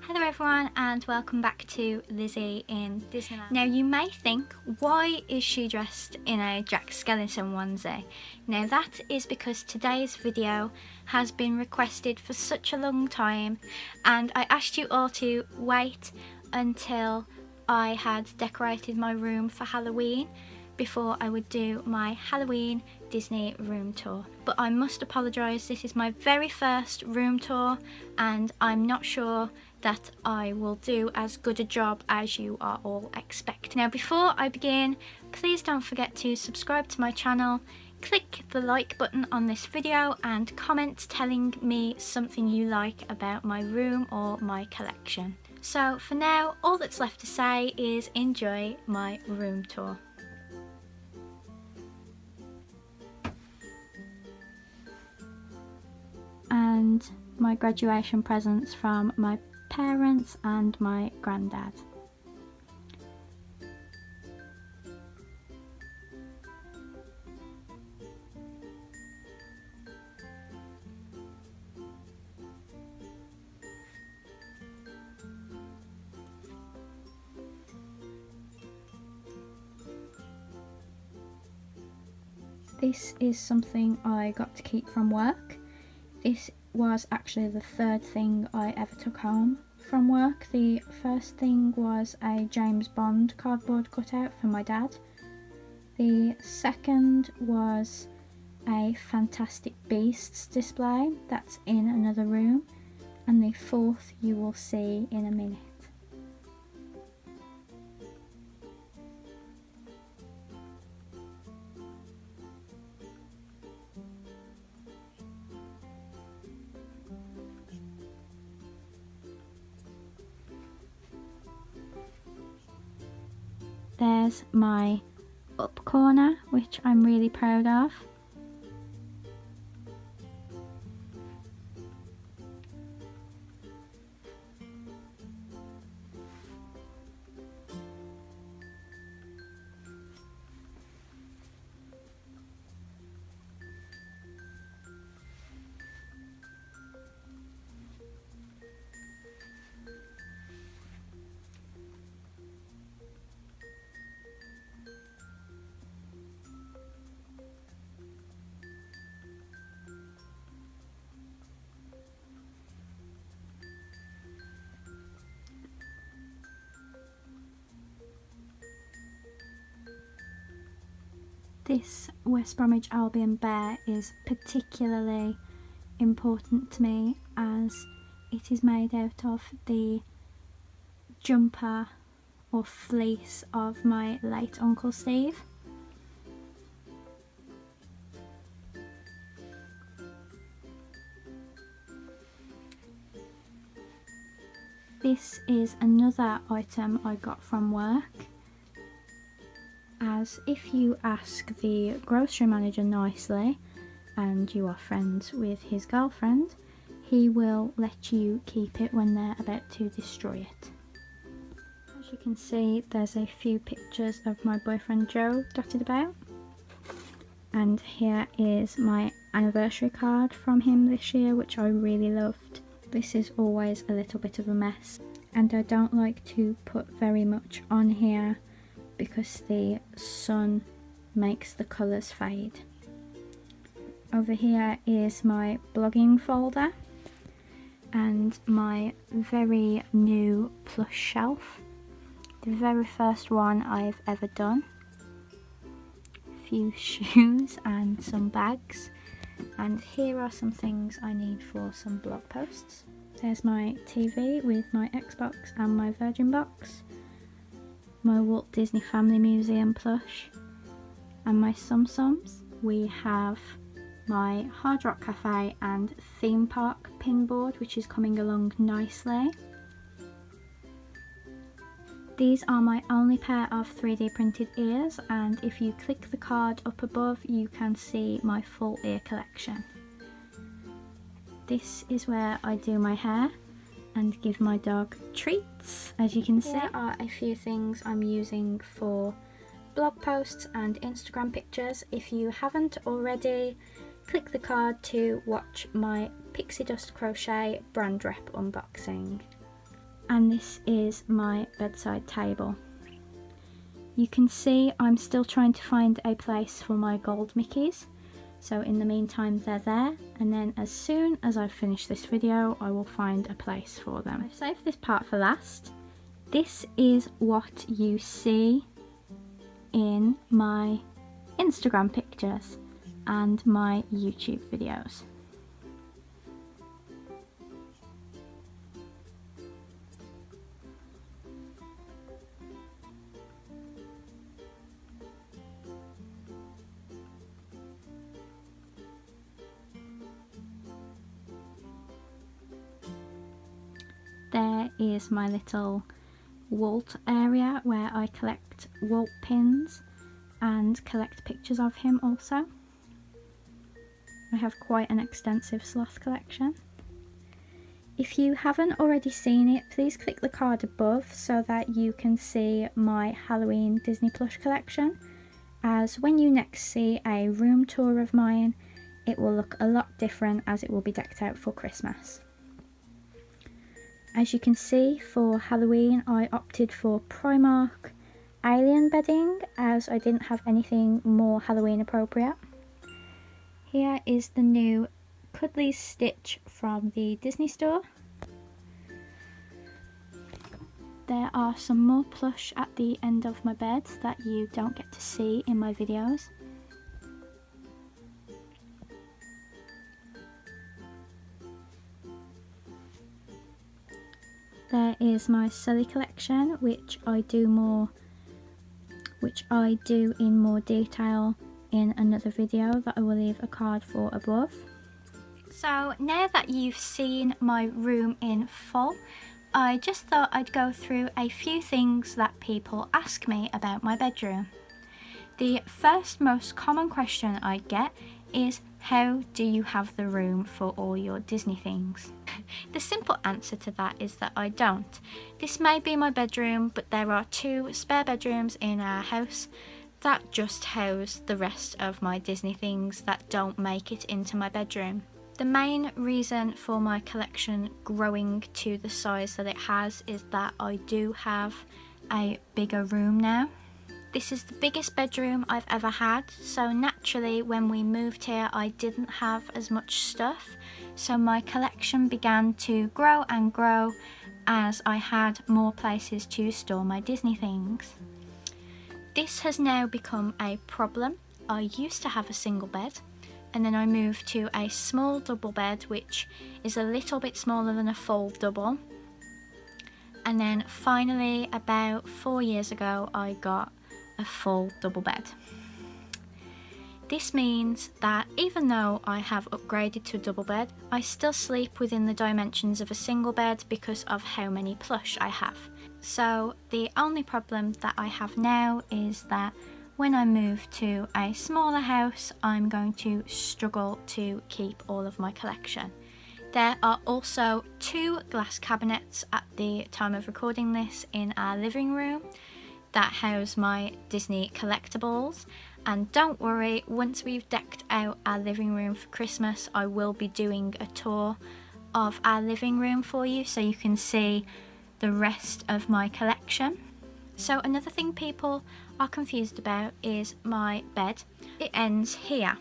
Hello everyone and welcome back to Lizzie in Disneyland. Now you may think, why is she dressed in a Jack Skellington onesie? Now that is because today's video has been requested for such a long time, and I asked you all to wait until I had decorated my room for Halloween before I would do my Halloween Disney room tour. But I must apologise, this is my very first room tour and I'm not sure that I will do as good a job as you are all expecting. Now before I begin, please don't forget to subscribe to my channel, click the like button on this video and comment telling me something you like about my room or my collection. So for now, all that's left to say is enjoy my room tour. And my graduation presents from my parents and my granddad. This is something I got to keep from work. This was actually the third thing I ever took home from work. The first thing was a James Bond cardboard cutout for my dad. The second was a Fantastic Beasts display that's in another room, and the fourth you will see in a minute. There's my up corner, which I'm really proud of. This West Bromwich Albion bear is particularly important to me as it is made out of the jumper or fleece of my late Uncle Steve. This is another item I got from work, as if you ask the grocery manager nicely and you are friends with his girlfriend, he will let you keep it when they're about to destroy it. As you can see, there's a few pictures of my boyfriend Joe dotted about, and here is my anniversary card from him this year, which I really loved. This is always a little bit of a mess and I don't like to put very much on here because the sun makes the colours fade. Over here is my blogging folder and my very new plush shelf, the very first one I've ever done. A few shoes and some bags, and here are some things I need for some blog posts. There's my TV with my Xbox and my Virgin box, my Walt Disney Family Museum plush, and my Tsum Tsums. We have my Hard Rock Cafe and theme park pinboard, which is coming along nicely. These are my only pair of 3D printed ears, and if you click the card up above you can see my full ear collection. This is where I do my hair and give my dog treats. As you can see, here are a few things I'm using for blog posts and Instagram pictures. If you haven't already, click the card to watch my Pixie Dust Crochet brand rep unboxing. And this is my bedside table. You can see I'm still trying to find a place for my gold Mickeys. So in the meantime they're there, and then as soon as I finish this video I will find a place for them. I've saved this part for last. This is what you see in my Instagram pictures and my YouTube videos. There is my little Walt area where I collect Walt pins and collect pictures of him also. I have quite an extensive sloth collection. If you haven't already seen it, please click the card above so that you can see my Halloween Disney plush collection, as when you next see a room tour of mine it will look a lot different as it will be decked out for Christmas. As you can see, for Halloween I opted for Primark alien bedding as I didn't have anything more Halloween appropriate. Here is the new Cuddly's Stitch from the Disney store. There are some more plush at the end of my bed that you don't get to see in my videos. There is my Sully collection, which I do in more detail in another video that I will leave a card for above. So now that you've seen my room in full, I just thought I'd go through a few things that people ask me about my bedroom. The first most common question I get is, how do you have the room for all your Disney things? The simple answer to that is that I don't. This may be my bedroom, but there are 2 spare bedrooms in our house that just house the rest of my Disney things that don't make it into my bedroom. The main reason for my collection growing to the size that it has is that I do have a bigger room now. This is the biggest bedroom I've ever had, so naturally when we moved here I didn't have as much stuff, so my collection began to grow and grow as I had more places to store my Disney things. This has now become a problem. I used to have a single bed, and then I moved to a small double bed, which is a little bit smaller than a full double. And then finally, about 4 years ago, I got a full double bed. This means that even though I have upgraded to a double bed, I still sleep within the dimensions of a single bed because of how many plush I have. So the only problem that I have now is that when I move to a smaller house, I'm going to struggle to keep all of my collection. There are also 2 glass cabinets at the time of recording this in our living room that house my Disney collectibles, and don't worry, once we've decked out our living room for Christmas I will be doing a tour of our living room for you so you can see the rest of my collection. So another thing people are confused about is my bed. It ends here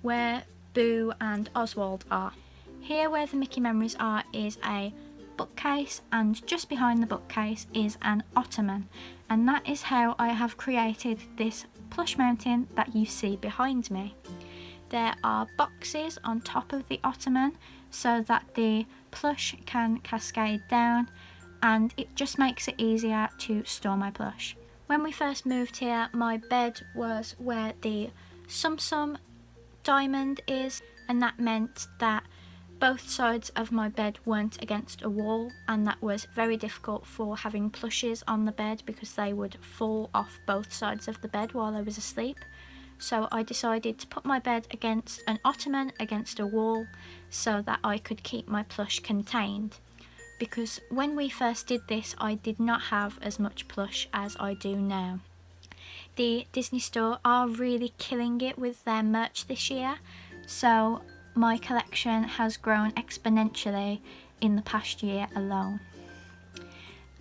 where Boo and Oswald are. Here where the Mickey memories are is a bookcase, and just behind the bookcase is an ottoman, and that is how I have created this plush mountain that you see behind me. There are boxes on top of the ottoman so that the plush can cascade down, and it just makes it easier to store my plush. When we first moved here, my bed was where the Tsum Tsum diamond is, and that meant that both sides of my bed weren't against a wall, and that was very difficult for having plushes on the bed because they would fall off both sides of the bed while I was asleep. So I decided to put my bed against an ottoman against a wall so that I could keep my plush contained, because when we first did this I did not have as much plush as I do now. The Disney store are really killing it with their merch this year, so my collection has grown exponentially in the past year alone.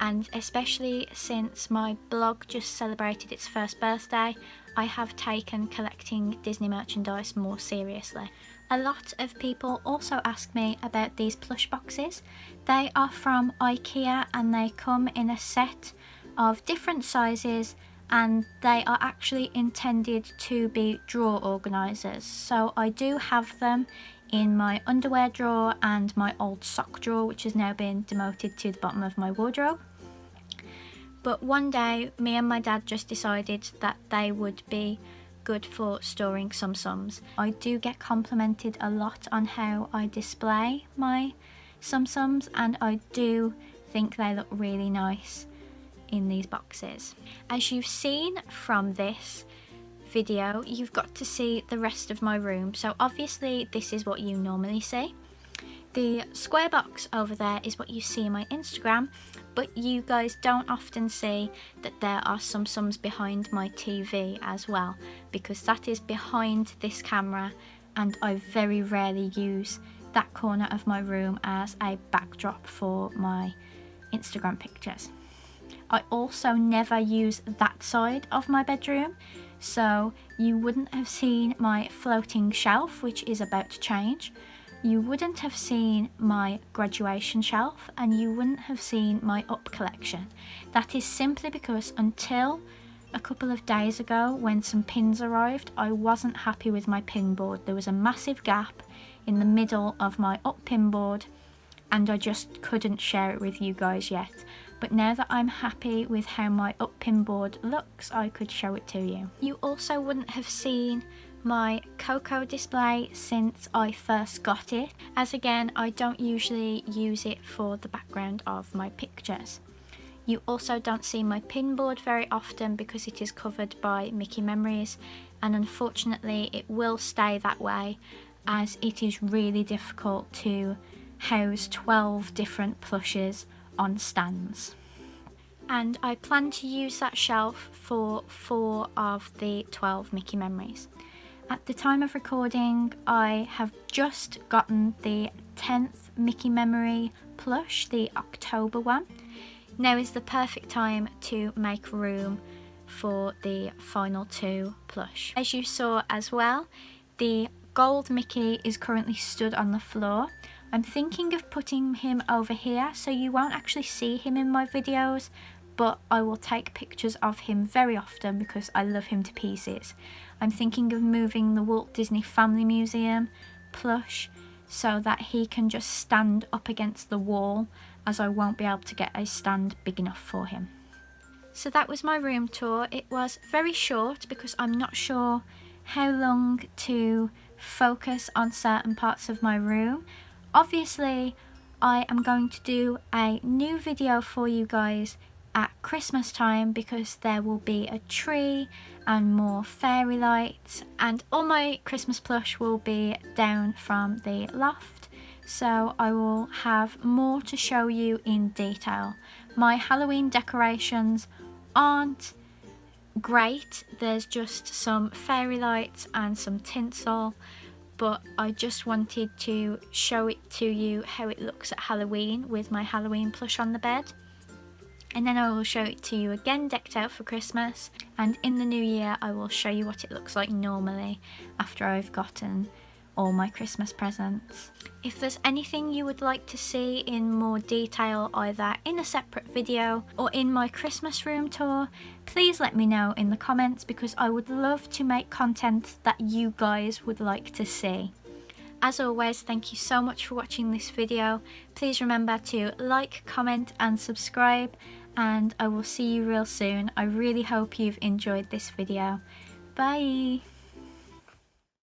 and especially since my blog just celebrated its first birthday, I have taken collecting Disney merchandise more seriously. A lot of people also ask me about these plush boxes. They are from IKEA and they come in a set of different sizes, and they are actually intended to be drawer organisers. So I do have them in my underwear drawer and my old sock drawer, which has now been demoted to the bottom of my wardrobe. But one day, me and my dad just decided that they would be good for storing Tsum Tsums. I do get complimented a lot on how I display my Tsum Tsums, and I do think they look really nice in these boxes. As you've seen from this video, you've got to see the rest of my room. So obviously this is what you normally see. The square box over there is what you see in my Instagram, but you guys don't often see that there are Tsum Tsums behind my TV as well, because that is behind this camera and I very rarely use that corner of my room as a backdrop for my Instagram pictures. I also never use that side of my bedroom, so you wouldn't have seen my floating shelf, which is about to change. You wouldn't have seen my graduation shelf, and you wouldn't have seen my up collection. That is simply because until a couple of days ago, when some pins arrived, I wasn't happy with my pin board. There was a massive gap in the middle of my up pin board, and I just couldn't share it with you guys yet. But now that I'm happy with how my up pin board looks, I could show it to you. You also wouldn't have seen my Coco display since I first got it, as again I don't usually use it for the background of my pictures. You also don't see my pin board very often because it is covered by Mickey Memories, and unfortunately it will stay that way as it is really difficult to house 12 different plushes on stands. And I plan to use that shelf for 4 of the 12 Mickey Memories. At the time of recording, I have just gotten the 10th Mickey Memory plush, the October one. Now is the perfect time to make room for the final 2 plush. As you saw as well, the gold Mickey is currently stood on the floor. I'm thinking of putting him over here so you won't actually see him in my videos, but I will take pictures of him very often because I love him to pieces. I'm thinking of moving the Walt Disney Family Museum plush so that he can just stand up against the wall, as I won't be able to get a stand big enough for him. So that was my room tour. It was very short because I'm not sure how long to focus on certain parts of my room. Obviously, I am going to do a new video for you guys at Christmas time because there will be a tree and more fairy lights, and all my Christmas plush will be down from the loft, so I will have more to show you in detail. My Halloween decorations aren't great, there's just some fairy lights and some tinsel, but I just wanted to show it to you how it looks at Halloween with my Halloween plush on the bed. And then I will show it to you again decked out for Christmas, and in the new year I will show you what it looks like normally after I've gotten all my Christmas presents. If there's anything you would like to see in more detail, either in a separate video or in my Christmas room tour, please let me know in the comments because I would love to make content that you guys would like to see. As always, thank you so much for watching this video. Please remember to like, comment and subscribe, and I will see you real soon. I really hope you've enjoyed this video. Bye!